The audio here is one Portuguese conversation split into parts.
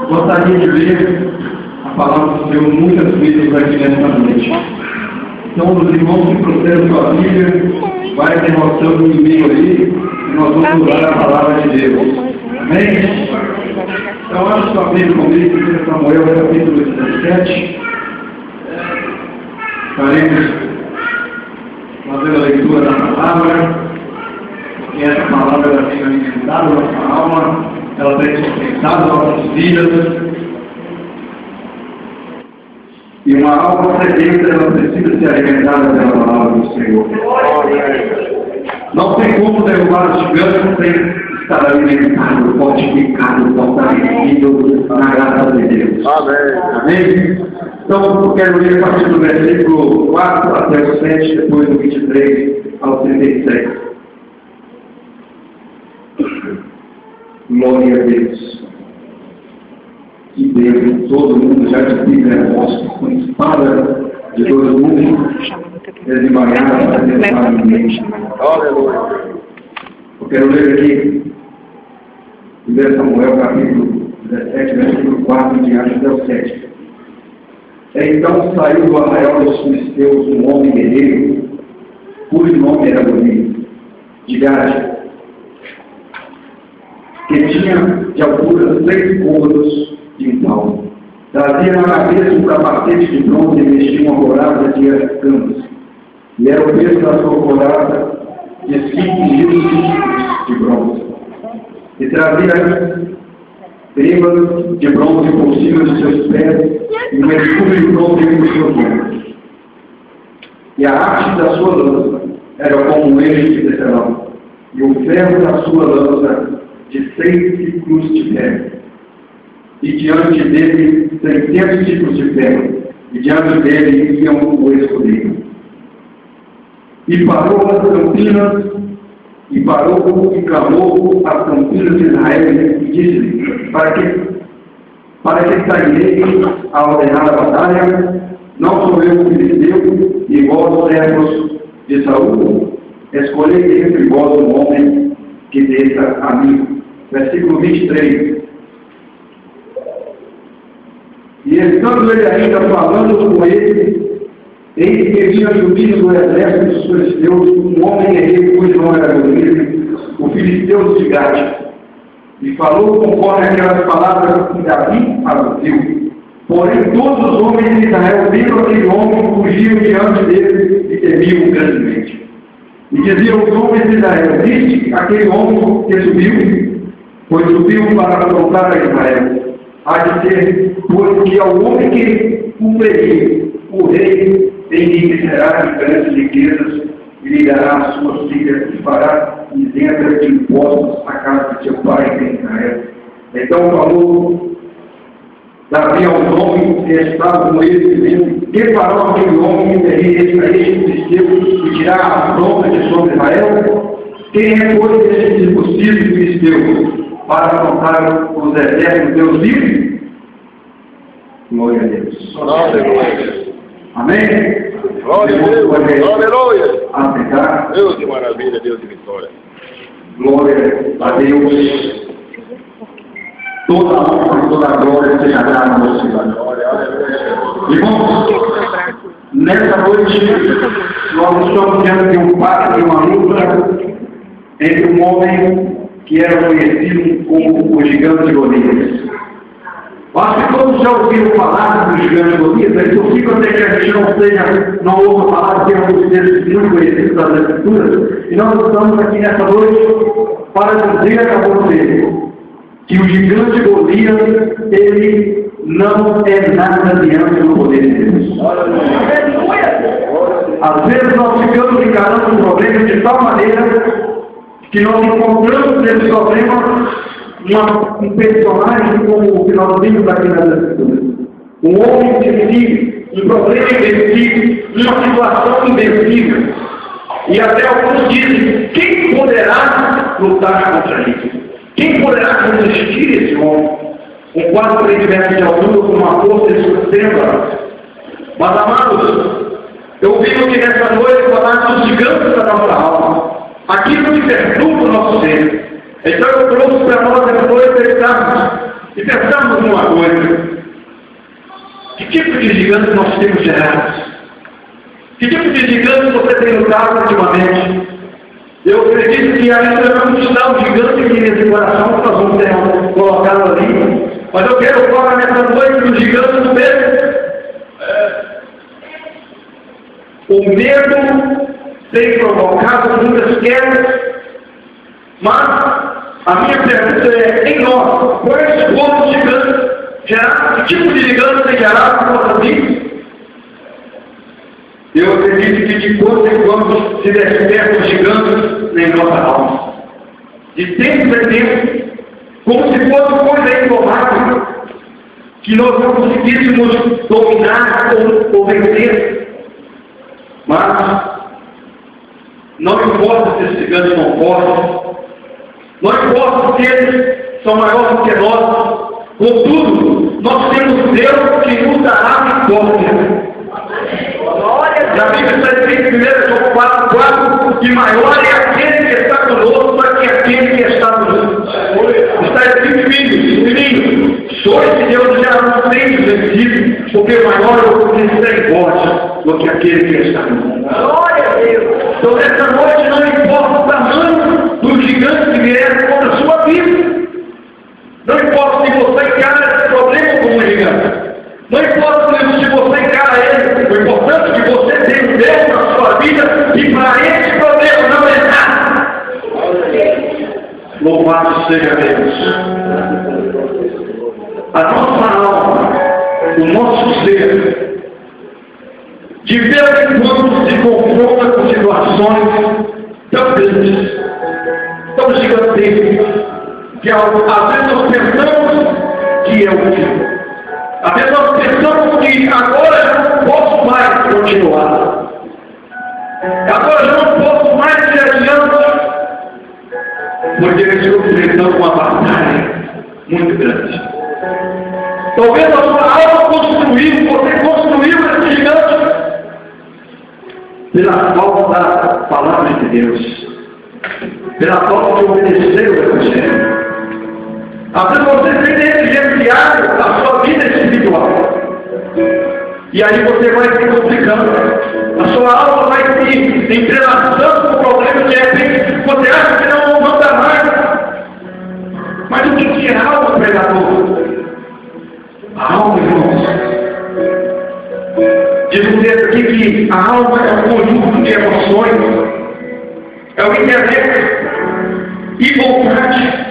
gostaria de ler a palavra do Senhor muitas vezes aqui nesta noite. Então, os irmãos que trouxeram sua Bíblia, vai demonstrando o e-mail aí, e nós vamos usar a palavra de Deus. Amém? Então, acho que abrir comigo em Samuel, capítulo 17. Faremos fazer a leitura da palavra, e essa palavra ela tem alimentado a nossa alma, ela tem sustentado nossas vidas. E uma alma sedenta, ela precisa ser alimentada pela palavra do Senhor. Não tem como derrubar os gigantes sem estar alimentado, fortificado, fortalecido na graça de Deus. Amém. Amém? Então, eu quero ler a partir do versículo 4 até o 7, depois do 23 ao 36. Glória a Deus. Que Deus, todo mundo já te vive nervoso, com espada de dois mundos, desembargada para derrubar ninguém. Aleluia. Eu quero ler aqui, 1 Samuel, capítulo 17, versículo 4, em diante até o 7. Então saiu do arraial dos filisteus um homem guerreiro, cujo nome era Golias, de Gade, que tinha de altura 3 côvados de um palmo. Trazia na cabeça um capacete de bronze e vestia uma couraça de escamas. E era o peso da sua couraça de 5 quilos de bronze. E trazia trevas de bronze por cima de seus pés e um escudo de bronze por seus ombros. E a haste da sua lança era como um eixo de tecelão, e o ferro da sua lança de 6 ciclos de ferro. E diante dele 600 ciclos de ferro, e diante dele iam o escudeiro. E parou as campinas, e parou e clamou as campinas de Israel, e disse: para que sairei a ordenar a batalha, não sou eu o filisteu, e vós, servos de Saúl, escolhei entre vós um homem que desça a mim. Versículo 23. E estando ele ainda falando com ele, eis que vinha subindo do exército dos filisteus um homem guerreiro cujo nome era Golias, o filisteu de Gade, e falou conforme aquelas palavras que Davi traduziu. Porém todos os homens de Israel viram aquele homem, fugiam diante dele e temiam grandemente. E diziam os homens de Israel: viste aquele homem que subiu? Pois subiu para afrontar a Israel. Há de ser, porque ao homem que o ferir, o rei enriquecerá de grandes riquezas e lhe dará as suas filhas e fará isenta de impostos a casa de seu pai em Israel. Então falou Davi aos homens que estavam com ele, dizendo: que fará aquele homem que ferir este filisteu e tirar a afronta de sobre Israel? Quem é, pois, esse circunciso filisteu para afrontar os exércitos de Deus livre? Glória a Deus. Aleluia. Amém? Glória a Deus. Aleluia. Aceitar. Deus de maravilha, Deus de vitória. Glória a Deus. Toda a honra e toda a glória seja dada ao Senhor. Irmãos, nessa noite, nós estamos diante de um pacto, de uma luta entre um homem que era conhecido como o gigante Golias. Acho que todos já ouviram falar do gigante Golias, é possível até que a gente não ouça falar de alguns desses muito conhecidos das Escrituras, e nós estamos aqui nessa noite para dizer a você que o gigante Golias, ele não é nada diante do poder de Deus. Às vezes nós ficamos encarando um problema de tal maneira que nós encontramos nesse problema um personagem como o que nós vimos aqui nas Escrituras. Um homem invencível, um problema invencível, uma situação invencível. E até alguns dizem: quem poderá lutar contra isso? Quem poderá resistir esse homem? Com 4 metros de altura, com uma força extrema. Mas, amados, eu venho aqui nessa noite falar dos gigantes da nossa alma, aquilo que perturba o nosso ser. Então eu trouxe para nós essa noite e pensarmos numa coisa: que tipo de gigante nós temos gerado? Que tipo de gigante você tem lutado ultimamente? Eu acredito que ainda vamos estudar um gigante aqui nesse coração, que nós vamos ter colocado ali. Mas eu quero falar nessa noite do gigante do medo. O medo tem provocado muitas quedas, mas a minha pergunta é: em nós, quais outros gigantes gerados? Que tipo de gigante tem gerado por causa disso? Eu acredito que de quando em quando se despertam gigantes em nossa alma. De tempo em tempo, como se fosse coisa indomável, que nós não conseguíssemos dominar ou vencer. Mas não importa se esses gigantes são fortes, não importa se eles são maiores do que nós, contudo, nós temos Deus que nos dará vitória. Na Bíblia está escrito em 1 João 4:4, que maior é aquele que está conosco do que aquele que está conosco. Está escrito: filhos, sois de Deus já não tem vencido, porque maior é o que está em vós do que aquele que está conosco. Glória a Deus! Então, nessa noite, não importa o tamanho do gigante que vier contra a sua vida, não importa se você encara esse problema como um gigante, não importa se você encara ele, o importante é que você tem Deus na sua vida e para esse problema não é nada. Louvado seja Deus. A nossa alma, o nosso ser, de vez em quando se confronta com situações tão grandes, tão gigantescas, que às vezes nós pensamos que é útil. Às vezes nós pensamos que agora já não posso mais continuar. Agora já não posso mais ir adiante. Porque eu estou enfrentando uma batalha muito grande. Talvez a sua alma construiu, você construiu esse gigante pela falta da palavra de Deus, pela falta de obedecer o Evangelho. Às vezes você tem negligenciado a sua vida espiritual. E aí você vai se complicando. A sua alma vai se entrelaçando com o problema que é. Você acha que não dá mais. Mas o que é a alma, pregador? A alma, irmãos. Diz o texto aqui que a alma é um conjunto de emoções. É o intelecto e vontade.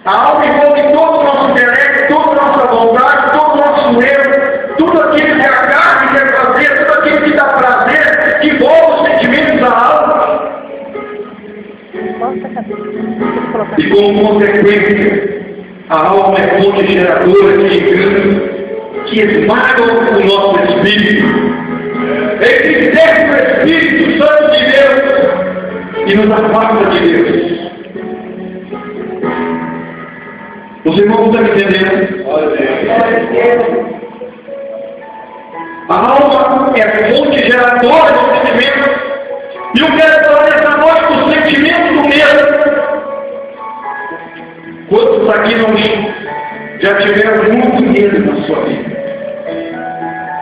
A alma envolve todo o nosso intelecto, toda a nossa vontade, todo o nosso erro, tudo aquilo que a carne quer fazer, tudo aquilo que dá prazer, que envolve os sentimentos da alma. E como consequência, a alma é fonte geradora de gigantes que esmagam o nosso espírito. Ele serve o Espírito Santo de Deus e nos afasta de Deus. Os irmãos estão entendendo? A alma é a fonte geradora do sentimento. E eu quero falar nessa noite do sentimento do medo. Quantos aqui não já tiveram muito medo na sua vida?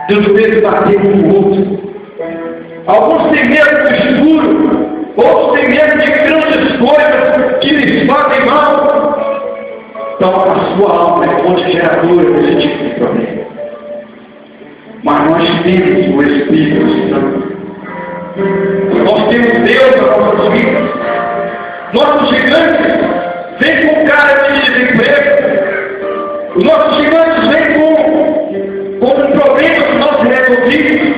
Deus medo bater um no outro. Alguns têm medo do escuro, outros têm medo de grandes coisas que lhes fazem mal. Então a sua alma é fonte geradora desse tipo de problema. Mas nós temos o Espírito Santo. Nós temos Deus na nossa vida. Nossos gigantes vêm com cara de desemprego. Os nossos gigantes vêm com um problema que nós resolvemos,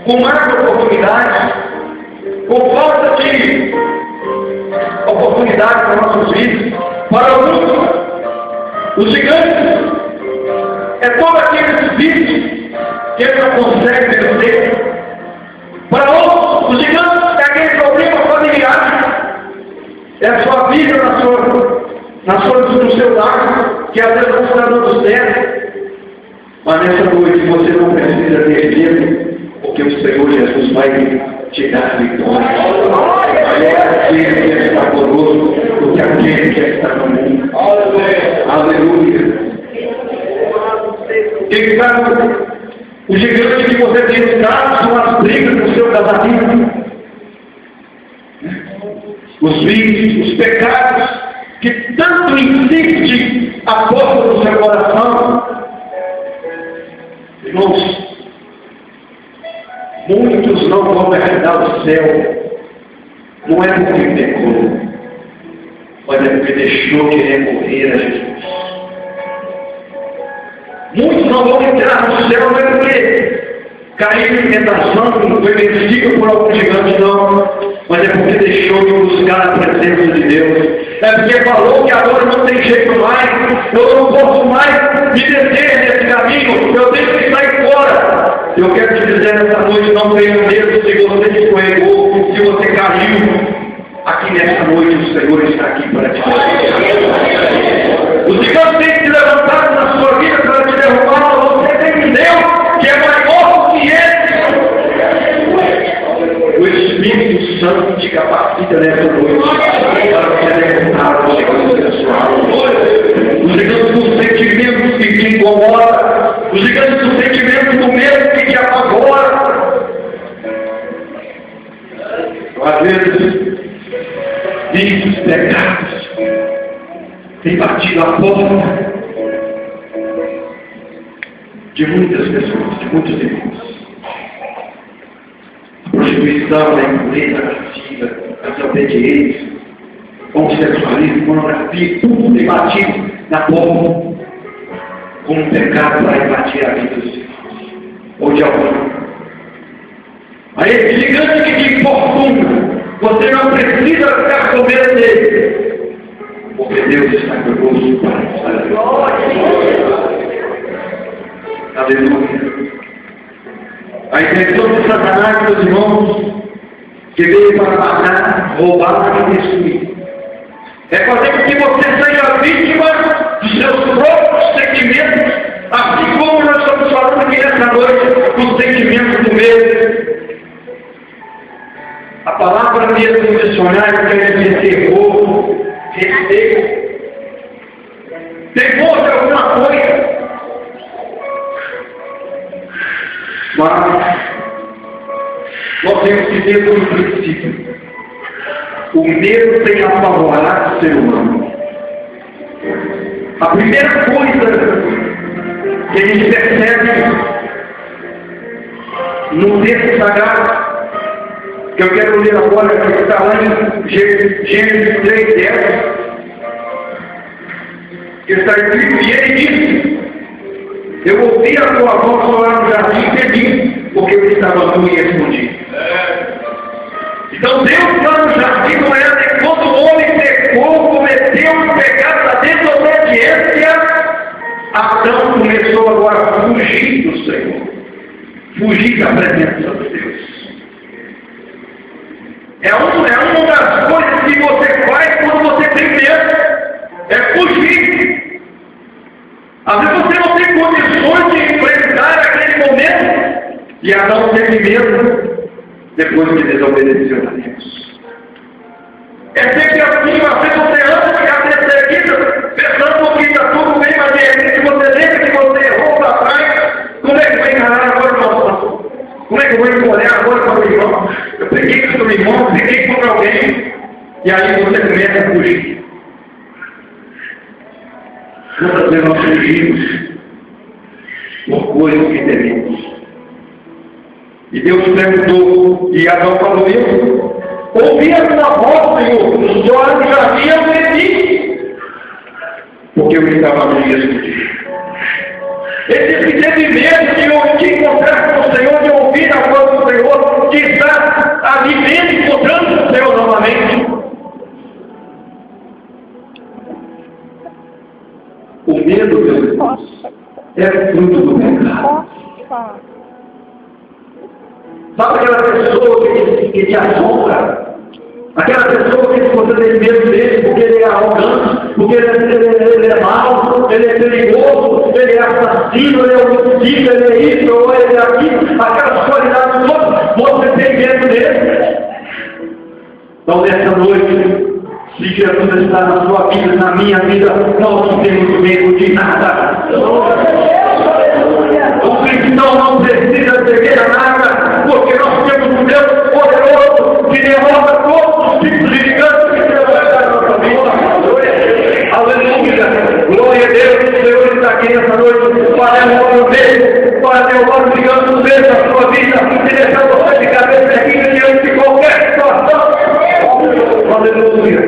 com mais oportunidades, com falta de oportunidades para nossos filhos. Para alguns, os gigantes é todo aquele espírito que ele não consegue vencer. Para outros, os gigantes é aquele problema familiar. É a sua vida no seu lar, que às vezes não está dando certo. Mas nessa noite você não precisa ter medo, porque o Senhor Jesus vai te dar vitória. Maior aquele que está conosco do que aquele que está no mundo. Aleluia. Quem sabe o gigante que você tem lutado são as brigas do seu casamento, os vícios, os pecados que tanto insiste a porta do seu coração. Irmãos, muitos não vão herdar o céu, não é porque pecou, mas é porque deixou de recorrer a Jesus. Muitos não vão entrar no céu, não é porque caiu em tentação, não foi vencido por algum gigante, não, mas é porque deixou de buscar a presença de Deus. É porque falou que agora não tem jeito mais, eu não posso mais me deter nesse caminho, eu tenho que sair fora. Eu quero te dizer nessa noite, não tenha medo se você escorregou, se você caiu. Aqui nessa noite o Senhor está aqui para te Os gigantes têm que se levantar na sua vida para te derrubar, mas você tem um Deus que é maior que ele. O Espírito Santo te capacita nessa noite para você derrotar os gigantes da sua alma. Os gigantes dos sentimentos que te incomodam, os gigantes dos sentimentos do medo que te apavora. Às vezes, vícios, pecados tem batido a porta de muitas pessoas, de muitos irmãos. A prostituição, a impureza, a lascívia, a desobediência, o homossexualismo, a pornografia, tudo tem batido na porta como um pecado para invadir a vida dos irmãos ou de alguém. A esse gigante que te importuna, você não precisa ficar com medo dele, porque Deus está conosco para nos ajudar. Aleluia. A intenção de Satanás, meus irmãos, que veio para matar, roubar e destruir, é fazer com que você seja vítima dos seus próprios sentimentos, assim como nós estamos falando aqui nessa noite, dos sentimentos do medo. A palavra mesmo do dicionário quer dizer terror, respeito. Temor de alguma coisa. Mas nós temos que ter um princípio. O medo tem apavorado o ser humano. A primeira coisa que a gente percebe no texto sagrado, que eu quero ler agora, que está lá em Gênesis 3:10, que está escrito: e ele disse: eu ouvi a tua voz lá no jardim e temi, porque eu estava nu e escondido. Então Deus lá no jardim não era quando o homem pecou, cometeu o pecado da desobediência, Adão começou agora a fugir do Senhor, fugir da presença de Deus. É uma das coisas que você faz quando você tem medo, é fugir. Às vezes você não tem condições de enfrentar aquele momento, e Adão teve medo depois que desobedeceu a Deus. É sempre assim, às vezes você anda de cabeça erguida, pensando que está tudo bem, mas de repente você lembra que você errou para trás. Como é que vai enganar agora, irmão? Como é que eu vou encolher agora para o irmão? Eu peguei com o irmão, peguei com alguém, e aí você começa a fugir. Quantas vezes nós fugimos por coisas que tememos? E Deus perguntou, e Adão falou: eu ouvi a tua voz, Senhor, nos olhos do jardim, eu temi, porque eu estava no escondido. Ele disse que teve medo de encontrar com o Senhor, de ouvir a voz do Senhor, de estar ali mesmo encontrando o Senhor novamente. O medo, meus irmãos, é fruto do pecado. Sabe aquela pessoa que te assombra? Aquela pessoa que você tem medo dele porque ele é arrogante, porque ele é mau, ele é perigoso, ele é assassino, ele é homicida, ele é isso, ou ele é aquilo, aquelas qualidades todas, Você tem medo dele? Então, nessa noite, se Jesus está na sua vida, na minha vida, nós não temos medo de nada. O cristão não precisa temer nada, porque nós temos um Deus poderoso que derrota todos os tipos de gigantes que se levantam na nossa vida. Aleluia! Glória a Deus, o Senhor está aqui nessa noite para derrotar dele, para derrotar os gigantes dele da sua vida e deixar você de cabeça erguida diante de qualquer situação. Aleluia!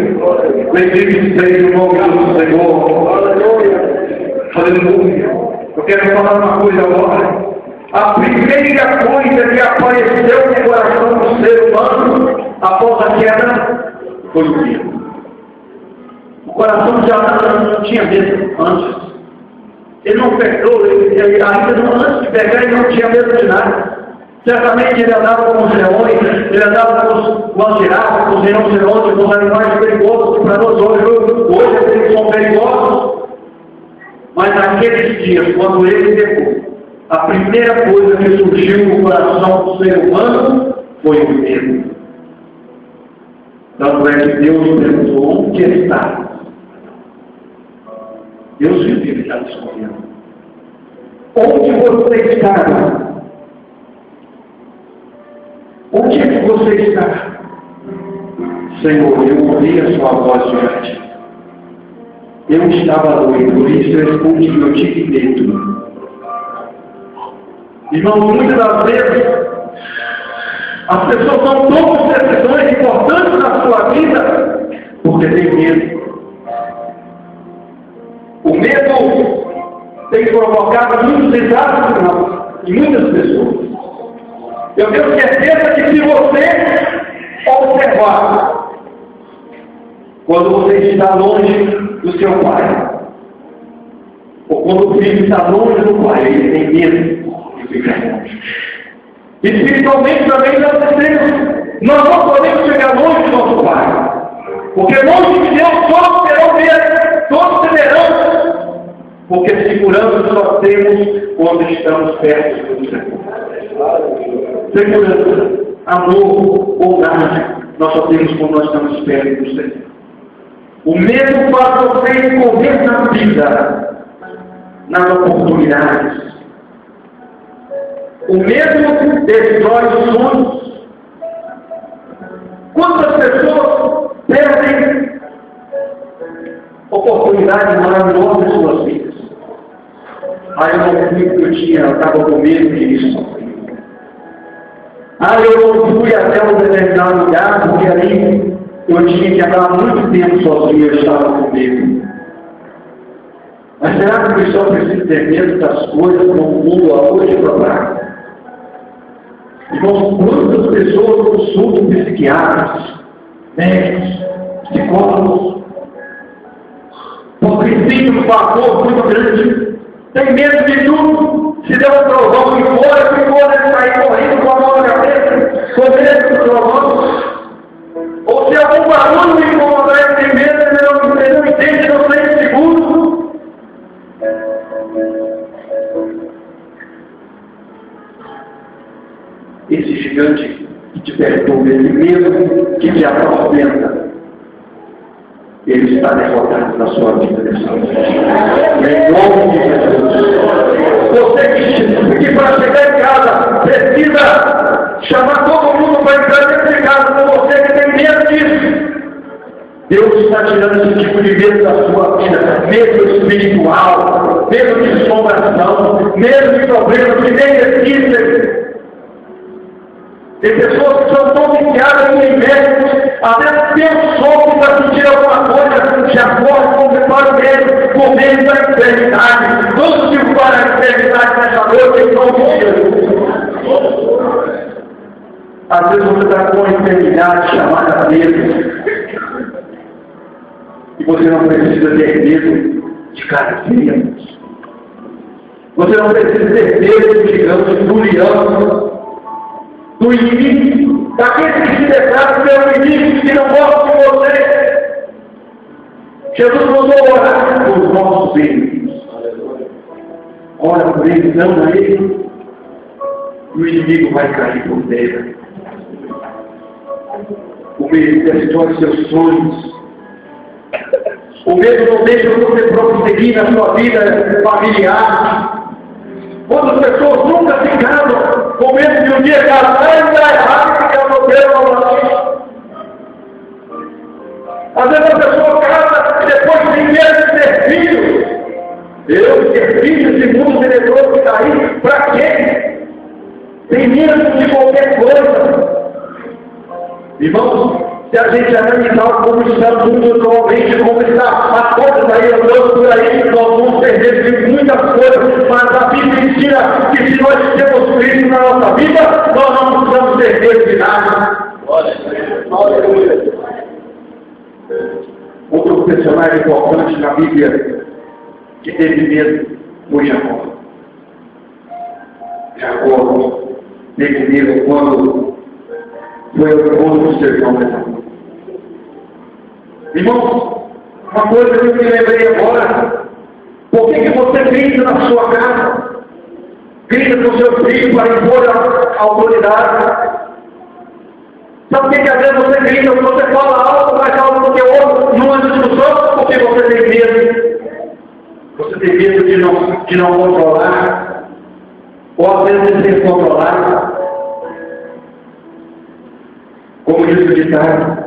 Bendito seja o nome do Senhor. Aleluia! Eu quero falar uma coisa agora. A primeira coisa que apareceu no coração do ser humano após a queda foi o medo. O coração de Adão não tinha medo antes. Ele não pecou, antes de pegar, ele não tinha medo de nada. Certamente ele andava com os leões, ele andava com as girafas, com os rinocerontes, com os animais perigosos que para nós hoje eles são perigosos. Mas naqueles dias, quando ele pecou, a primeira coisa que surgiu no coração do ser humano foi o medo. Tanto é que Deus perguntou: onde está? Deus viu que ele estava escondendo. Onde você está? Onde é que você está? Senhor, eu ouvi a sua voz diante. Eu estava doido, por isso eu respondi que eu tive medo. Irmão, muitas das vezes as pessoas não tomam decisões importantes na sua vida porque tem medo. O medo tem provocado muitos desastres em muitas pessoas. Eu tenho certeza que se você observar, quando você está longe do seu pai, ou quando o filho está longe do pai, ele tem medo de ficar longe. Espiritualmente também nós não podemos chegar longe do nosso pai, porque longe de Deus todos terão medo, todos temerão, porque segurança só temos quando estamos perto do Senhor. Segurança, amor, bondade, nós só temos quando nós estamos perto do Senhor. O medo faz você correr na vida, nas oportunidades. O medo destrói os sonhos. Quantas pessoas perdem oportunidades maravilhosas em suas vidas? Eu não fui porque eu estava com medo disso. Eu não fui até um determinado lugar porque ali eu tinha que andar muito tempo sozinho, eu estava com medo. Mas será que o pessoal precisa ter medo das coisas no mundo hoje para cá? Irmãos, quantas pessoas consultam psiquiatras, médicos, psicólogos, porque tem um fator muito grande, tem medo de tudo. Se der um trovão de fora, se for ele sair correndo com a mão na cabeça, com medo do trovão. Ou se algum barulho me incomodar, ele tem medo, ele não entende, não tem seguro. Esse gigante que te perturba, ele mesmo que te atormenta, ele está derrotado na sua vida nessa noite. Em nome de Jesus. Você que para chegar em casa precisa chamar todo mundo para entrar dentro de casa com você que tem medo disso. Deus está tirando esse tipo de medo da sua vida. Medo espiritual, medo de assombração, medo de problemas que nem existem. Tem pessoas que são tão viciadas em médicos, até tem um soco para sentir alguma coisa, já corre para o médico, com medo da enfermidade. Vamos divulgar a enfermidade nessa noite em nome de Jesus. Às vezes você está com uma enfermidade chamada medo, e você não precisa ter medo de cara feia. Você não precisa ter medo, digamos, do leão, do inimigo, daqueles que se declaram pelo inimigo, que não gostam de você. Jesus mandou orar por os nossos inimigos. Ora por eles, ama ele, e o inimigo vai cair por terra. que destrói seus sonhos. O medo não deixa você prosseguir na sua vida familiar. Quantas pessoas nunca ficaram com medo de um dia casar e dar errado e ficar solteiro novamente? Às vezes a pessoa casa e depois tem medo de ter filhos. Eu ter filhos de mundo tenebroso que está aí, para quê? Tem medo de qualquer coisa. Irmãos, se a gente analisar como está o mundo atualmente, como está as coisas aí andando por aí, nós vamos perder de muitas coisas, mas a Bíblia ensina que se nós temos Cristo na nossa vida, nós não precisamos perder de nada. Aleluia. Outro personagem importante na Bíblia que teve medo foi Jacó. Jacó teve medo quando foi o dono do seu irmão Esaú. Irmãos, uma coisa que eu me lembrei agora: por que você grita na sua casa? Grita com seu filho para impor a autoridade? Sabe por que às vezes você grita, você fala algo, mais algo do que o outro, numa discussão, porque você tem medo? Você tem medo de não controlar, ou às vezes de ser controlado. Como diz o ditado,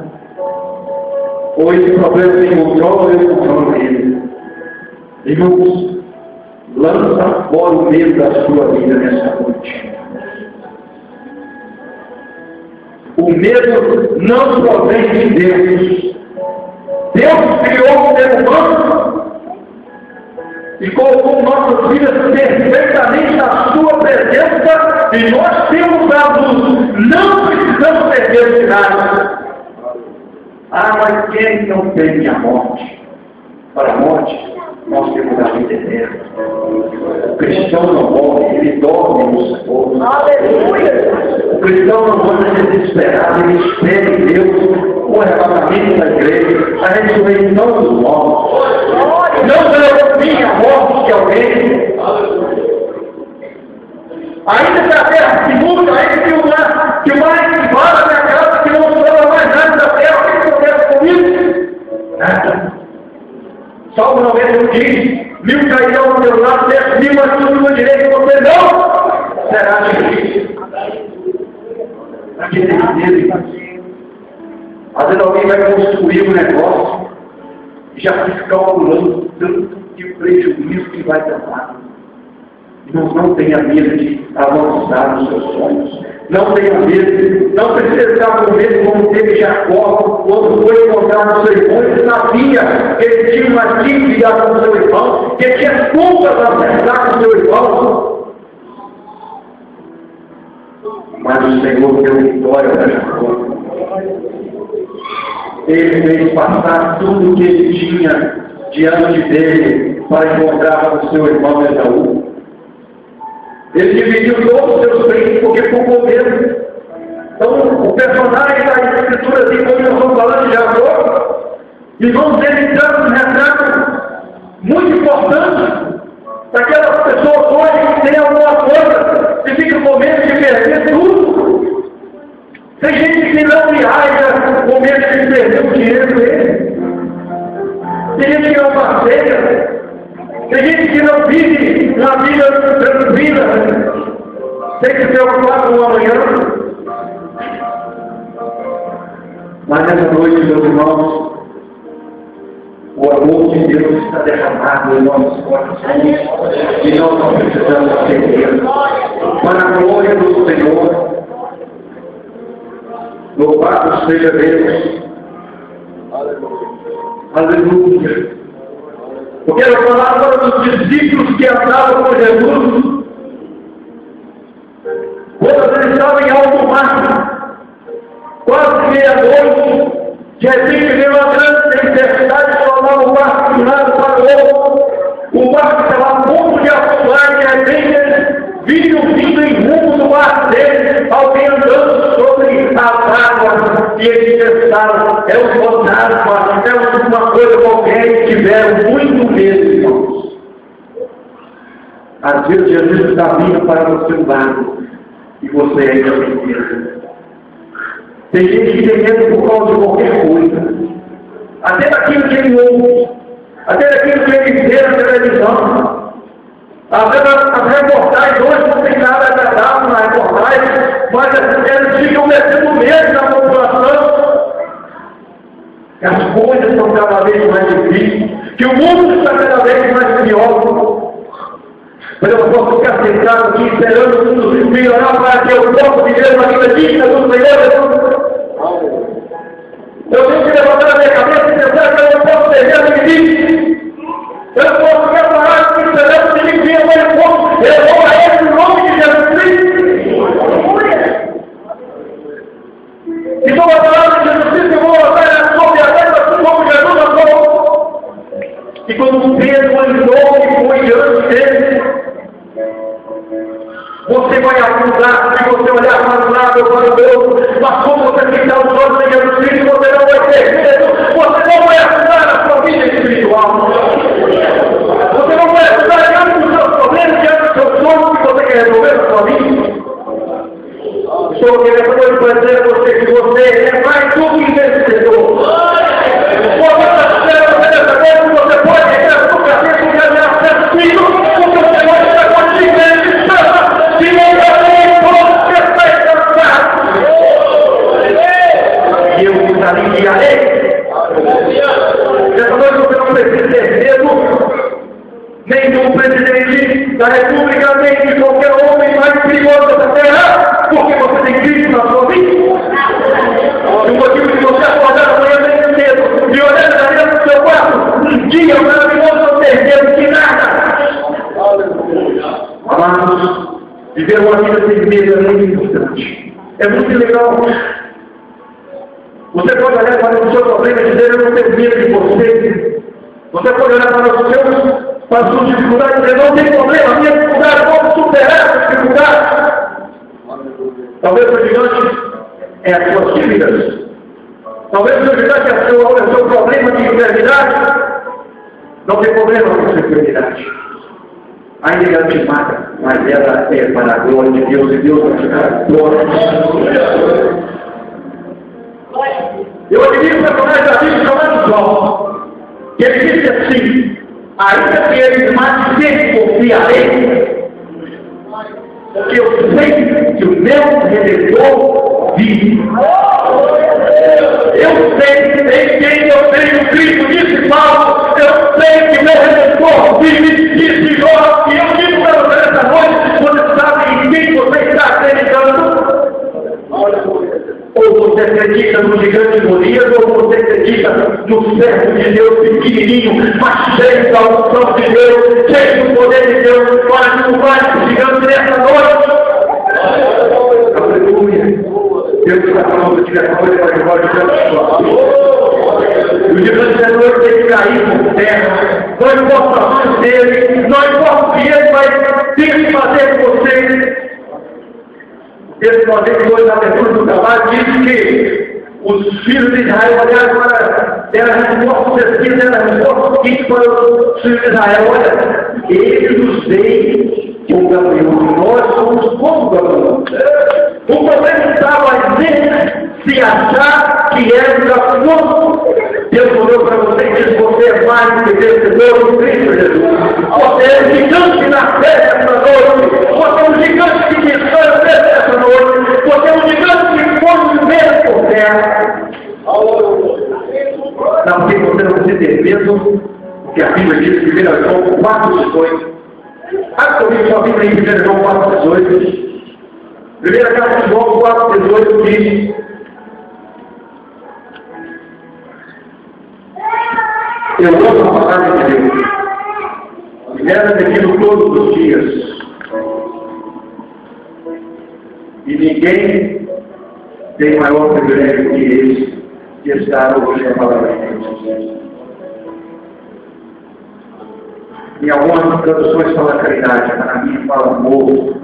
ou esse problema tem controle, ou eu controlo ele. Irmãos, lança fora o medo da sua vida nessa noite. O medo não provém de Deus. Deus criou o ser humano e colocou nossas vidas perfeitamente na sua presença, e nós temos a luz, não precisamos ter medo de nada. Mas quem não teme a morte? Para a morte, nós temos a vida eterna. O cristão não morre, ele dorme no Senhor. Aleluia! O cristão não anda desesperado, ele espera em Deus o arrebatamento da igreja, a ressurreição dos mortos. Não preocupe a morte de alguém. Ainda que a terra se muda, ainda que o mar invada a minha casa, que não sobra mais nada da terra, o que eu quero comigo? Nada. Salmo 91 diz: 1000 cairão ao teu lado, 10.000 à tua direita, você não será atingido. Aquele dele. Às vezes alguém vai construir um negócio e já fica calculando tanto de prejuízo que vai dar. Não tenha medo de avançar nos seus sonhos. Não tenha medo. Não precisa estar com medo como teve Jacó quando foi encontrar o seu irmão. Ele sabia que ele tinha uma dívida com o seu irmão, que ele tinha culpas a acertar com o seu irmão. Mas o Senhor deu vitória para Jacó. Ele fez passar tudo o que ele tinha diante dele para encontrar com o seu irmão Esaú. Ele dividiu todos os seus bens porque ficou com medo. Então, o personagem da escritura, assim como nós estamos falando de Jacó, irmãos, ele traz um retrato muito importante daquelas pessoas hoje que têm alguma coisa e ficam com medo de perder tudo. Tem gente que não viaja com medo de perder o dinheiro dele. Tem gente que não passeia. Tem gente que não vive uma vida tranquila, tem que se preocupar com o amanhã. Mas nessa noite, meus irmãos, o amor de Deus está derramado em nossos corações e nós não precisamos perder. Para a glória do Senhor, louvado seja Deus. Aleluia. Eu quero falar agora dos discípulos que andavam com Jesus. Quando eles estavam em alto mar, quase meia-noite, de repente veio uma grande tempestade e tornava o barco de um lado para o outro. O barco estava a ponto de afundar, e de repente eles viram vindo em rumo do barco deles, alguém andando sobre as águas, e eles pensaram: é um fantasma, é uma coisa qualquer, e tiveram muito medo, irmãos. Às vezes Jesus está vindo para o seu lado, e você ainda tem medo. Tem gente que tem medo por causa de qualquer coisa. Até daquilo que ele ouve. Até daquilo que ele vê na televisão. As reportagens hoje não tem nada agradável na reportagem, mas eles ficam metendo medo na população. As coisas estão cada vez mais difíceis, que o mundo está cada vez mais pior. Mas eu posso ficar sentado aqui esperando o mundo melhorar para que eu possa viver uma vida digna do Senhor. Eu tenho que levantar a minha cabeça e pensar que eu não posso perder a minha vida. Eu não posso ficar parado aqui esperando que ele venha mais pouco. Eu vou a ele no nome de Jesus Cristo. Então a palavra de Jesus Cristo eu vou botar sobre a terra como Jesus falou. E quando Pedro olhou e foi diante dele, você vai afundar, se você olhar para um lado ou para o outro, mas como você ficar os olhos em Jesus Cristo, você não vai ter medo, você não vai afundar na sua vida espiritual. Você não vai afundar diante dos seus problemas, diante dos seus sonhos que você quer resolver na sua vida. Estou querendo dizer a você que você é mais do que vencedor. Você está certo nessa vez que você pode chegar no caminho que é acesso filho, porque você vai estar contigo nesse instante. Se não tem você está cansado. E eu vos aliviarei. Essa noite você não precisa ter medo nem do presidente da República, nem de qualquer homem mais perigoso dessa terra, porque você tem Cristo na sua vida. E o motivo de você acordar amanhã bem cedo e olhar na dentro do seu quarto, um dia maravilhoso, não ter medo de nada. Amados, viver uma vida sem medo é muito importante. É muito legal. Você pode olhar para o seu problema e dizer: eu não tenho medo de você. Você pode olhar para as suas dificuldades e dizer: não tem problema, a minha dificuldade, eu posso superar essa dificuldade. Talvez o gigante é as suas dívidas. Talvez o gigante é o seu problema de enfermidade. Não tem problema com a sua enfermidade. Ainda ela te mata, mas ela é para a glória de Deus, e Deus vai te dar a glória. Eu admiro o personagem da Bíblia chamado Jó. E ele disse assim: ainda que eles matem, confiarei, porque eu sei que o meu Redentor vive. Eu sei em quem eu tenho Cristo, disse Paulo. Eu sei que meu Redentor vive, disse Jó. E eu digo para você essa noite: você sabe em quem você está acreditando? Ou você acredita no gigante Golias, ou você acredita no servo de Deus pequenininho, mas cheio da unção de Deus, cheio do poder de Deus, para derrubar esse gigante nessa noite. Aleluia. Deus está falando de que coisa para derrubar o gigante. O gigante da noite tem que cair por terra. Não importa o tamanho dele, não importa o que ele vai ter que fazer com você. Esse momento hoje na abertura do trabalho diz que os filhos de Israel olharam para a resposta certeza, era a resposta seguinte para os filhos de Israel: olha, ele nos veio com Gabriel, nós somos como Gabriel. O problema estava em se achar que era o Gabriel. Deus olhou para você e disse: você é mais do que vencedor em Cristo Jesus. Você é um gigante na festa essa noite. Você é um gigante que descansa essa noite. Você é um gigante que pode viver por terra. Não, porque você não precisa ter medo, porque a Bíblia diz em 1 João 4,18. Absolutamente só a Bíblia em 1 João 4,18. Primeira carta de João 4,18 diz: eu amo a palavra de Deus, e nela medito todos os dias, e ninguém tem maior privilégio que esse, de estar ouvindo a palavra de Deus. Em algumas traduções fala caridade, mas na minha fala amor.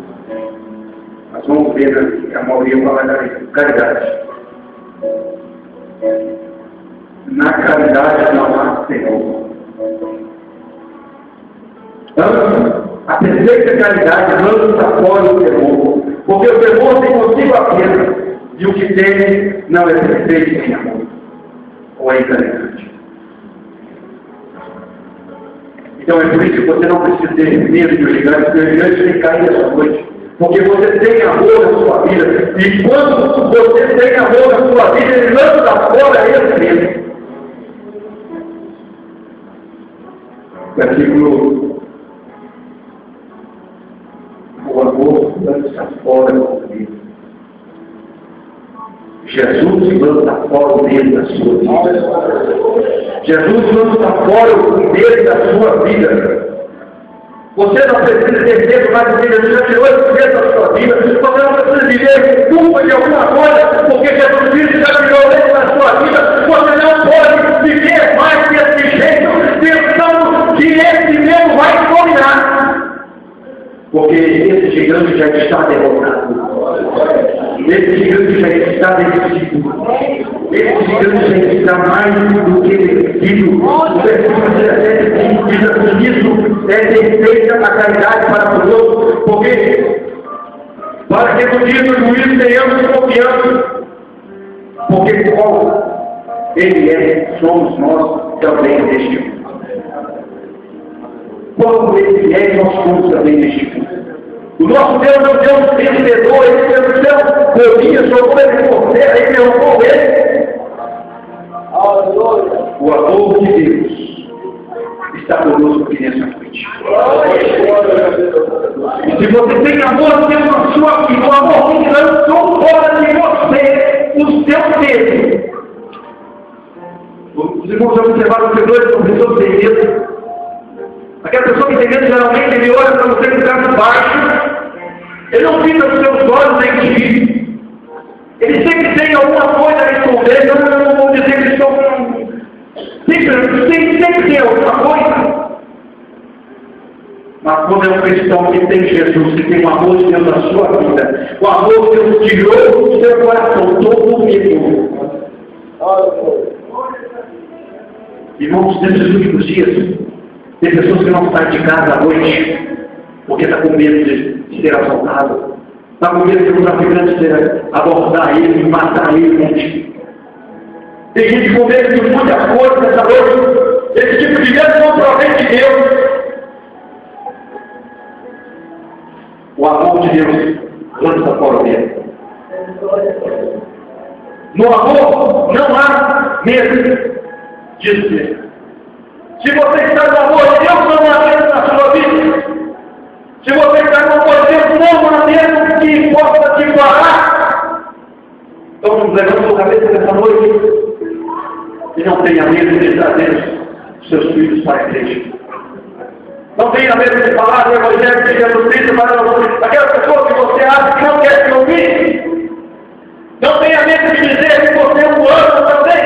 Nós vamos ver que a maioria fala caridade. Na caridade não há Senhor. A perfeita caridade lança fora o temor, porque o temor tem consigo a pena E o que tem não é perfeito sem amor. Ou é interessante. Então é por isso que você não precisa ter medo de um gigante, porque o gigante tem que cair essa noite. Porque você tem amor na sua vida. E quando você tem amor na sua vida, ele lança fora esse medo. Versículo: o amor lança fora o medo. Jesus lança fora o medo da sua vida. Jesus lança fora o medo da sua vida. Você não precisa ter medo mais do que Jesus já tirou esse medo da sua vida. Você não precisa viver culpa de alguma coisa, porque Jesus Cristo já tirou medo da sua vida. Você não pode viver mais desse jeito, pensando que esse medo vai te dominar. Porque esse gigante já está derrotado. Esse gigante já está vencido. Esse gigante já está mais do que vencido. O versículo 17 diz assim: isso é perfeita a caridade para conosco, porque para que no dia do juízo tenhamos confiança, porque como Ele é, somos nós também neste mundo. Como Ele é, nós somos também neste mundo. O nosso Deus é um Deus vencedor, Ele venceu Golias, jogou ele por terra, Ele derrubou ele. O amor de Deus está conosco aqui nessa noite. E se você tem amor, Deus na sua vida, o amor que lançou fora de você o seu medo. Os irmãos já observaram que dois são pessoas que têm medo. Aquela pessoa que tem medo, geralmente, ele olha para você que está de baixo. Ele não fica nos seus olhos nem te vive. Ele sempre tem alguma coisa a esconder. Eu não vou dizer que estou... Sempre tem alguma coisa. Mas quando é um cristão que tem Jesus, que tem o amor de Deus na sua vida, o amor que Deus tirou do seu coração, todo o medo. Irmãos, nesses últimos dias, tem pessoas que não saem de casa à noite, porque está com medo de ser assaltado. Está com medo de um traficante abordar ele e matar ele. Tem gente com medo de muita coisa nessa noite. Esse tipo de medo não provém de Deus. O amor de Deus lança fora o medo. No amor não há medo de Deus. Se você está no amor de Deus, não há medo na sua vida. Se você está no amor de Deus, não há medo que possa te parar. Então, vamos levantar sua cabeça nessa noite e não tenha medo de trazer os seus filhos para a igreja. Não tenha medo de falar do Evangelho de Jesus Cristo para aquela pessoa que você acha que não quer te ouvir. Não tenha medo de dizer que você o ama também.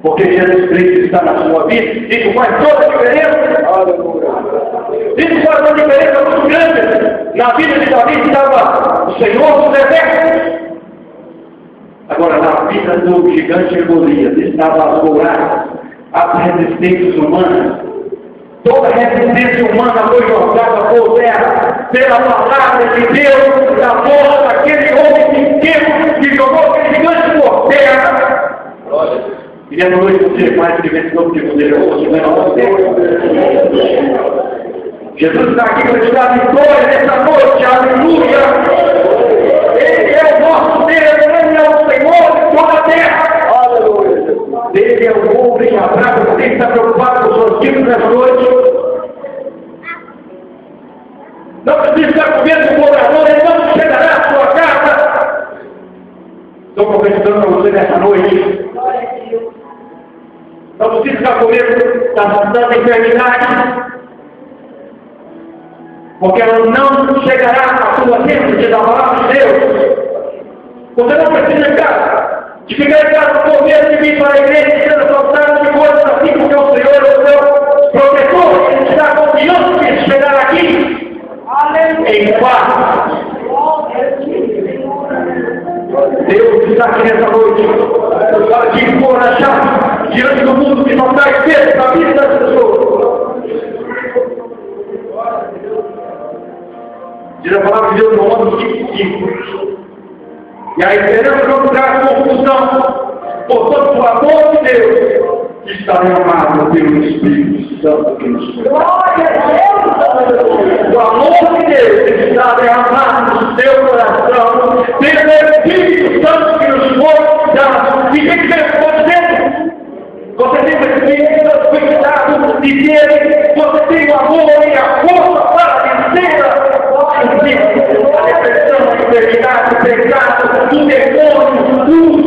Porque Jesus Cristo está na sua vida. Isso faz toda a diferença. Isso faz uma diferença muito grande. Na vida de Davi estava o Senhor dos Exércitos. Agora, na vida do gigante Golias estava as resistências humanas. Toda a resistência humana foi jogada por terra pela palavra de Deus, da força daquele homem pequeno que jogou aquele gigante por terra. E essa noite você faz que vencedor que poderoso, Jesus está aqui para te dar vitória nessa noite, aleluia! Ele é o nosso Deus, Ele é o Senhor de toda a terra, aleluia! Ele é o bom e abraço, você está preocupado com os seus filhos nessa noite. Não precisa estar com medo do cobrador, ele não chegará à sua casa. Estou profetizando para você nessa noite. Não precisa ficar com medo da enfermidade, porque ela não chegará à sua mente da palavra de Deus. Você não precisa ficar em casa com medo de vir para a igreja e ser assaltado de coisas assim, porque o Senhor é o seu protetor. Ele te dá confiança de chegar aqui em paz. Deus está aqui nessa noite para te encorajar diante do mundo que não está esquecido da vida das pessoas. Diz a palavra de Deus no Romanos 5. E a esperança não traz confusão. Portanto, o amor de Deus está derramado pelo Espírito Santo que nos foi. Glória a Deus! O amor de Deus está derramado no seu coração pelo Espírito Santo que nos foi dado. E o que você você tem o Espírito Santo cuidado de Deus, você tem o amor e a força para vencer a depressão, a enfermidade, o pecado, o demônio,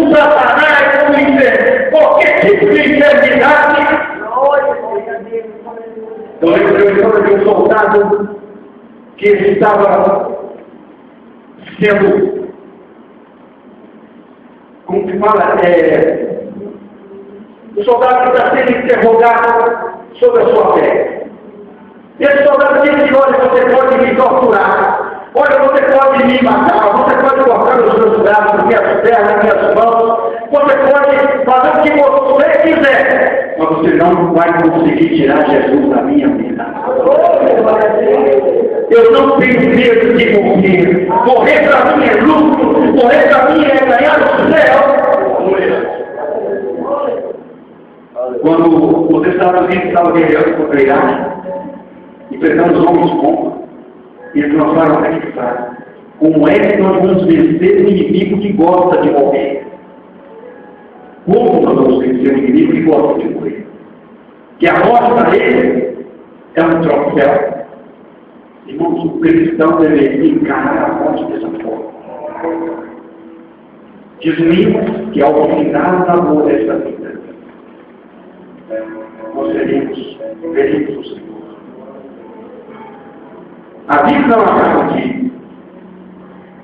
o Satanás, o inferno. Qualquer tipo de enfermidade. Eu lembro de uma história de um soldado que estava sendo, como se fala, o soldado está sendo interrogado sobre a sua fé. Esse soldado disse: olha, você pode me torturar, olha, você pode me matar, você pode cortar os meus braços, minhas pernas, minhas mãos, você pode fazer o que você quiser, mas você não vai conseguir tirar Jesus da minha vida. Eu não tenho medo de morrer. Morrer para mim é lucro, morrer para mim é ganhar o céu. Quando os Estados Unidos estavam guerreando contra a Iraque, enfrentando os homens bons, eles lançaram aquela frase: como é que nós vamos vencer o inimigo que gosta de morrer? Como nós vamos vencer o inimigo que gosta de morrer? Que a morte para ele é um troféu. Irmãos, o cristão deveria encarar a morte dessa forma. Diz-me que ao final da amor desta vida, nós veremos o Senhor. A vida não acaba aqui.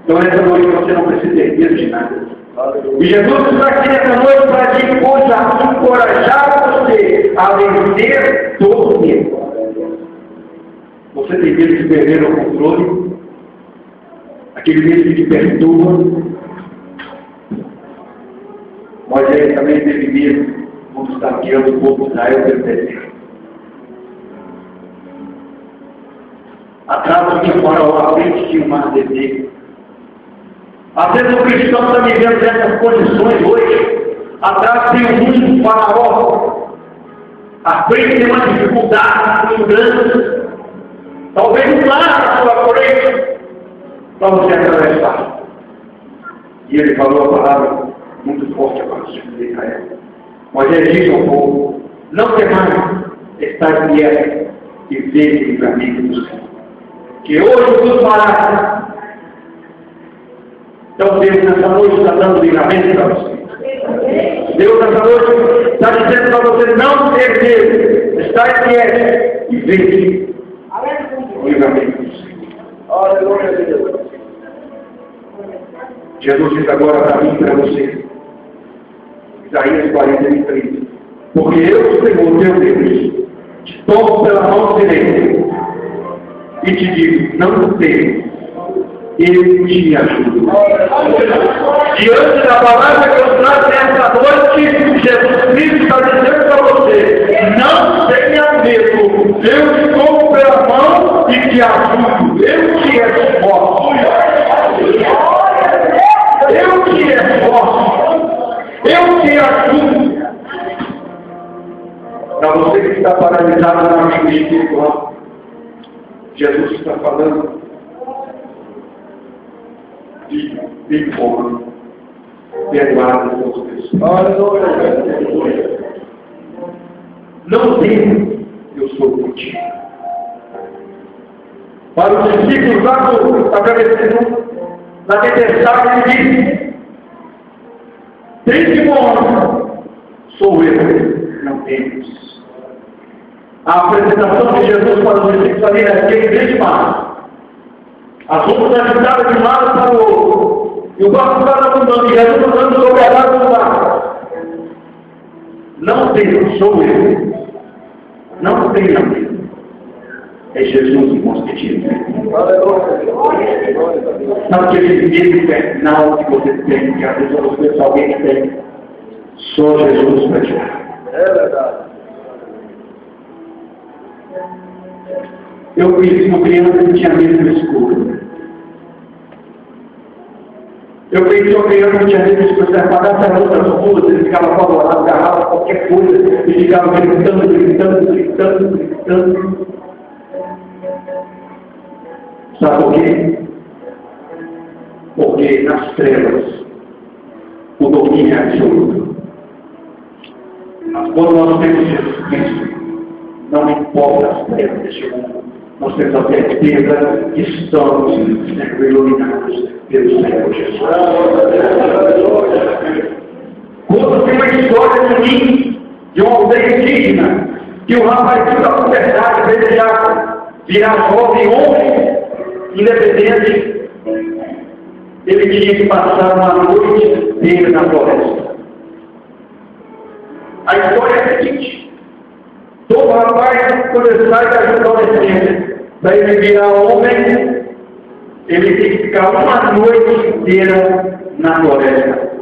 Então essa noite você não precisa ter medo de nada. E Jesus está aqui nessa noite para te encorajar você a vencer todo o medo. Você tem medo de perder o controle? Aquele medo que te perturba? Moisés também teve medo quando está guiando o povo de Israel pelo deserto. Atrás tinha o faraó, à frente tinha o mar vermelho. Às vezes o cristão está vivendo nessas condições hoje. Atrás tem o mundo do faraó. À frente tem uma dificuldade muito grande. Talvez um mar na sua frente para você atravessar. E ele falou a palavra muito forte para os filhos de Israel. Moisés disse ao povo: não temais, estar quieto e ver o livramento do Senhor, que hoje nos fará. Então Deus nessa noite está dando livramento para você. Deus nessa noite está dizendo para você não ter medo, estar quieto e ver o livramento do Senhor. Aleluia a Deus. Jesus diz agora para mim e para você, Isaías 43, porque eu, Senhor, teu Deus, te tomo pela mão direita e te digo: não temas, eu te ajudo. Diante da palavra que eu trago nessa noite, Jesus Cristo está dizendo para você: não tenha medo, eu te tomo pela mão e te ajudo, eu te esforço. Eu te esforço, eu te ajudo. Para você que está paralisado na vida espiritual, Jesus está falando de perdoar as suas pessoas. Não temo, eu sou contigo. Para os discípulos lá na tempestade, ele diz: tem morte, sou eu, não temos. A apresentação de Jesus para os discípulos ali naquele grande mar. As ondas agitadas de um lado para o outro. E o barco estava afundando, e Jesus andando sobre a água do barco. Não temos, sou eu. Não tenha medo. É Jesus que mostra que sabe que esse medo infernal que você tem, que às vezes você pensa alguém que tem, só Jesus para tirar. É verdade. Eu conheci uma criança que tinha medo do escuro. Eu conheci uma criança que tinha vezes que você apagar essa outras ruas, ele ficava apavorado, agarrava qualquer coisa, e ficava gritando. Sabe por quê? Porque nas trevas o domínio é absoluto. Quando nós temos Jesus Cristo, não importa as trevas deste mundo, nós temos a certeza que estamos sendo iluminados pelo Senhor Jesus. Quando tem uma história de mim, de uma aldeia indígena, que o rapazinho da puberdade desejava virar jovem homem, independente, ele tinha que passar uma noite inteira na floresta. A história é a seguinte: todo rapaz, quando ele sai da adolescência, para ele virar homem, ele tem que ficar uma noite inteira na floresta.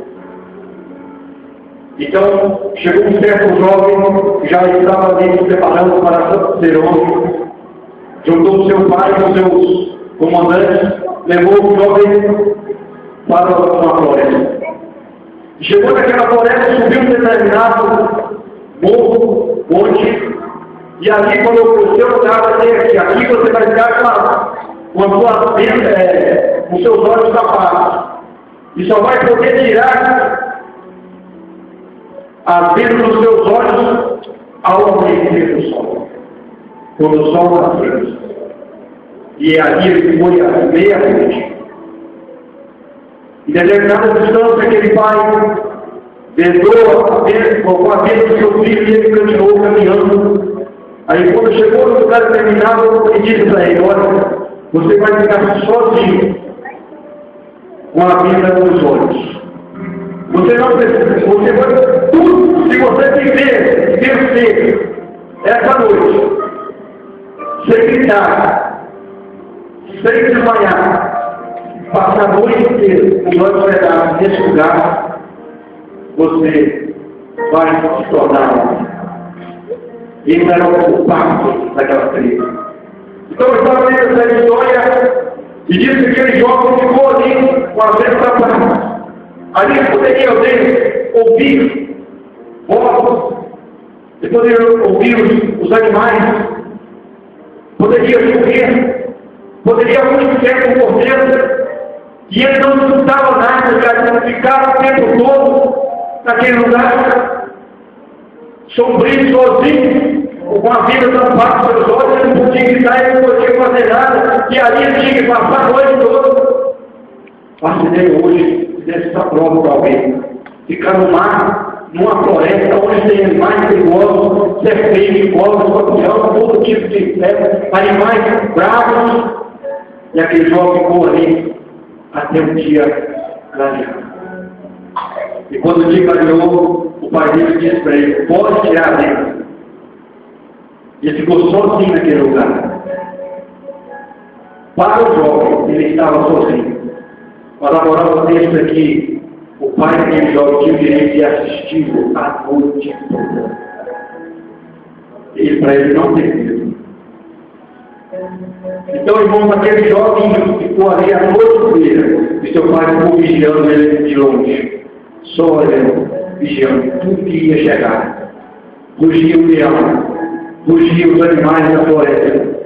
Então, chegou um certo jovem, já estava ali se preparando para ser homem, juntou seu pai com seus comandantes, levou o jovem para uma floresta. Chegou naquela floresta, subiu um determinado morro, monte, e ali colocou o seu lugar que aqui você vai ficar com os seus olhos tapados. E só vai poder tirar as vendas dos seus olhos ao amanhecer do sol. Quando o sol nasceu. E ali ele foi à meia-noite. Em determinada distância, aquele pai vendou com a venda do seu filho e ele continuou caminhando. Aí, quando chegou no lugar determinado, ele disse para ele: olha, você vai ficar sozinho com a venda nos olhos. Você não precisa, você vai tudo, se você viver, vencer essa noite, sem gritar, sem desmaiar, passar a noite inteira, os olhos vedados nesse lugar, você vai se tornar. Ele era o culpado daquela tribo. Então eu estava lendo essa história e disse que aquele jovem ficou ali com a vez tapada. Ali ele poderia ouvir vozes, ele poderia ouvir os animais, poderia chover, poderia acontecer com correndo, e ele não escutava nada, ele ficava o tempo todo naquele lugar, sombrio, sozinho, com a vida tampada pelos olhos, ele não podia gritar, ele não podia fazer nada, e ali ele tinha que passar a noite toda. Fascinei hoje dessa prova para alguém. Ficar no mar, numa floresta, onde tem animais perigosos, serpente, cobra, escorpião, todo tipo de inseto, animais bravos, e aquele jovem ficou ali até um dia clareado. E quando o dia clareou, o pai dele disse para ele: pode tirar dentro. E ele ficou sozinho naquele lugar. Para o jovem, ele estava sozinho. Mas agora o texto aqui, o pai daquele jovem tinha o direito de assisti-lo a noite toda. E para ele não ter medo. Então, irmãos, aquele jovem ficou ali a noite inteira, e seu pai ficou vigiando ele de longe, só olhando, vigiando tudo que ia chegar. Rugia o leão, rugia os animais da floresta,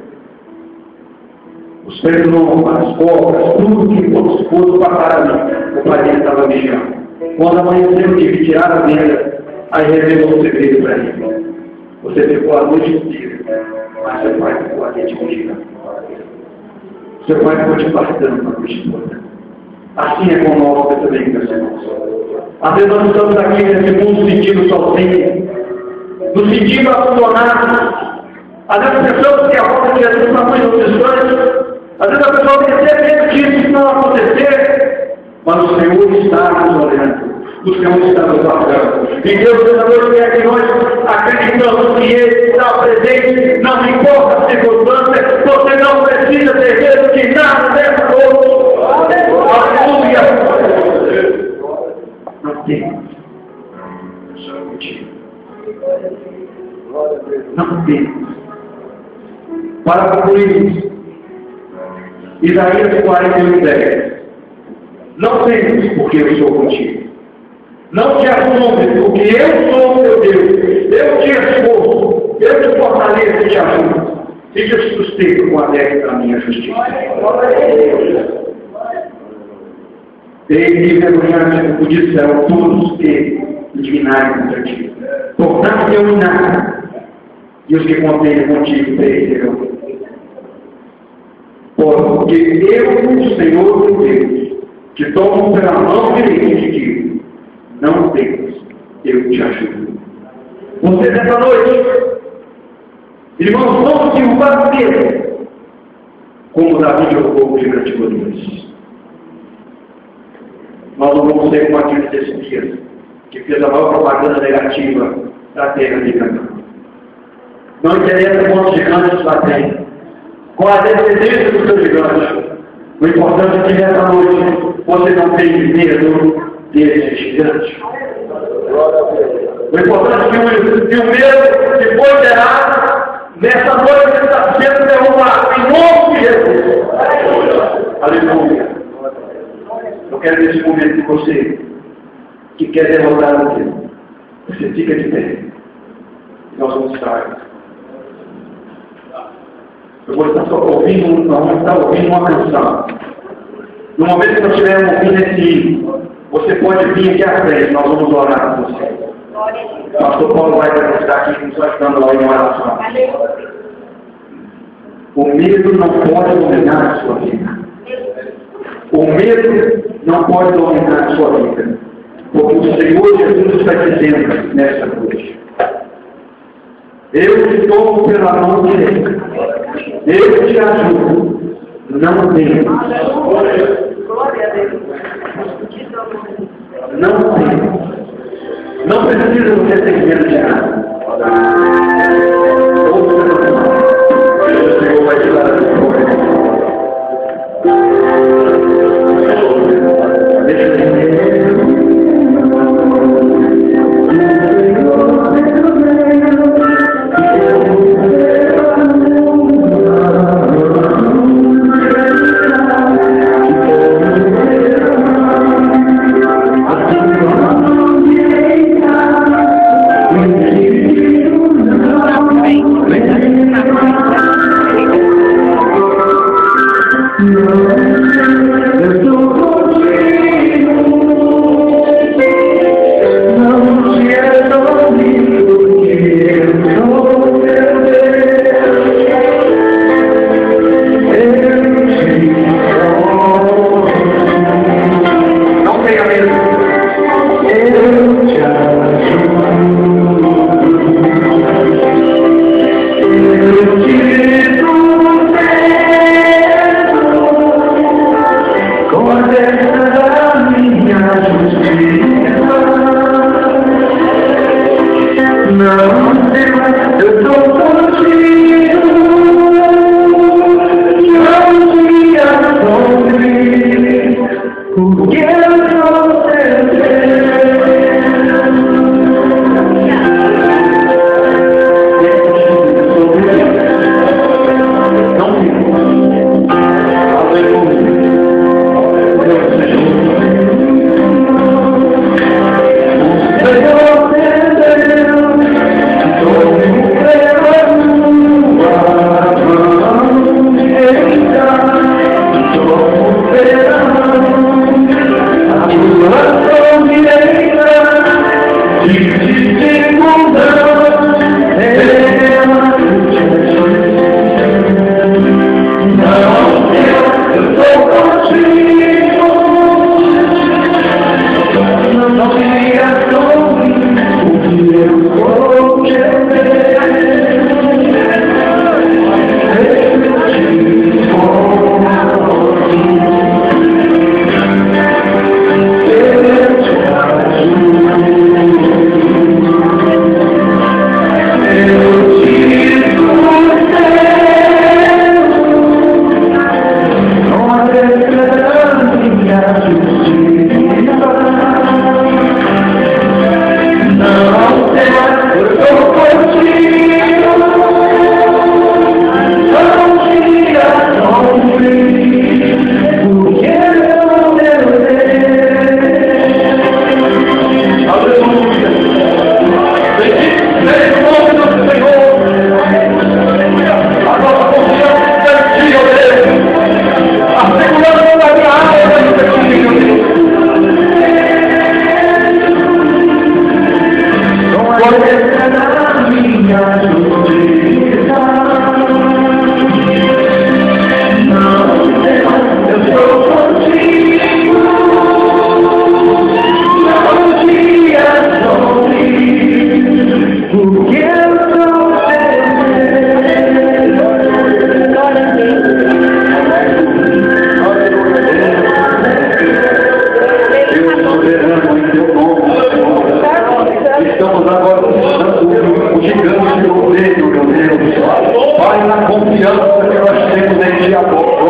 os pernilongos, as cobras, tudo que fosse passar ali, o pai dele estava vigiando. Quando amanheceu, eu tive que tirar a venda, aí revelou o segredo para ele. Você ficou a noite inteira, mas seu pai ficou ali te vigiando. Seu pai ficou te guardando na noite toda. Assim é com nós também, meus irmãos. Às vezes nós estamos aqui nesse mundo sentindo sozinho, nos sentindo abandonados. Às vezes pensamos que a volta de Jesus está muito distante. Às vezes a pessoa tem até medo que isso não acontecer, mas o Senhor está nos olhando, o Senhor está nos guardando. E Deus, nessa noite, quer que nós acreditamos que Ele está presente, não importa a circunstância, você não precisa ter medo de nada dessa noite. Aleluia! Não tem. Não tem. Para concluir, Isaías 41:10. Não temas, porque eu sou contigo. Não te assombres, porque eu sou o teu Deus. Eu te esforço, eu te fortaleço e te ajudo. E te sustento com a destra da minha justiça. Ele vergonhar o de céu todos que indignarem contra ti. Tornar-te eu nada, e os que contêm contigo perecerão. Porque eu, o Senhor teu Deus, te tomo pela mão direita e te digo: não temas, eu te ajudo. Você nessa noite, irmãos, vamos derrubar Pedro, como Davi derrubou o gigante Golias. Nós não vamos ser como aqueles espias que fez a maior propaganda negativa da terra de Canaã. Não interessa quantos gigantes lá tem, qual a descendência do seu gigante. O importante é que nessa noite você não tem medo desse gigante. O importante é que o medo que foi gerado, nessa noite ele está sendo derrubado em nome de Jesus. Aleluia. Eu quero nesse momento que você, que quer derrotar o Deus, você fica de pé. Nós vamos estar. Eu vou estar só ouvindo, vamos estar ouvindo uma canção. No momento que nós estivermos ouvindo esse hino, você pode vir aqui à frente, nós vamos orar com você. O pastor Paulo vai estar aqui nos ajudando lá em oração. O medo não pode dominar a sua vida. O medo não pode dominar a sua vida. Porque o Senhor Jesus está dizendo nessa noite: eu te tomo pela mão direita, eu te ajudo, não temas. Não temas. Não precisa você ter medo de nada. O Senhor vai te dar a vitória.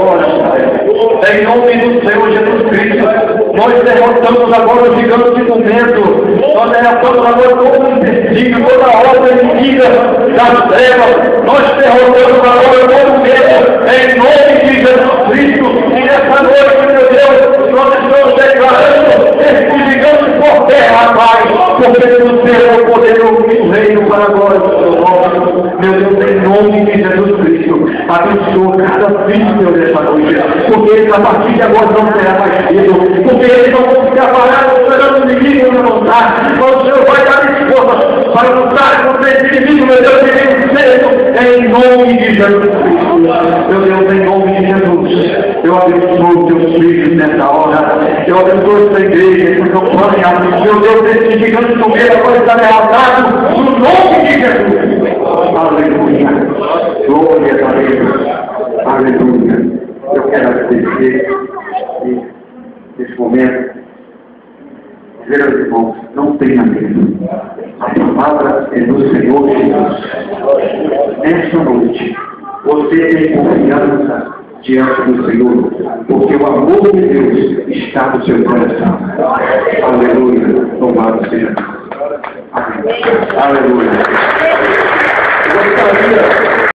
Em nome do Senhor Jesus Cristo, nós derrotamos agora o gigante de momento. Nós derrotamos agora todo o desígnio, toda a obra inimiga das trevas. Nós derrotamos agora todo o medo. Em nome de Jesus Cristo. E nessa noite, meu Deus, nós estamos declarando esse gigante por terra, Pai. Porque do Senhor poderoso do reino para agora do seu nome. Meu Deus, em nome de Jesus Cristo, abençoa cada filho, meu Deus, essa noite. Porque eles, a partir de agora, não será mais medo. Porque eles não vão ficar parados esperando o inimigo na vontade. Mas o Senhor vai dar força para lutar contra esse inimigo, meu Deus, em nome de Jesus Cristo. Meu Deus, em nome de Jesus. Eu abençoo teus filhos nessa hora. Eu abençoo essa igreja, essa campanha. Meu Deus, esse gigante do medo agora está derrotado no nome de Jesus. Aleluia. Glória a Deus. Aleluia. Eu quero agradecer nesse momento, dizer aos irmãos, não tenha medo. A palavra é do Senhor Jesus. Nessa noite, você tem confiança diante do Senhor, porque o amor de Deus está no seu coração. Aleluia. Louvado seja Deus. Aleluia.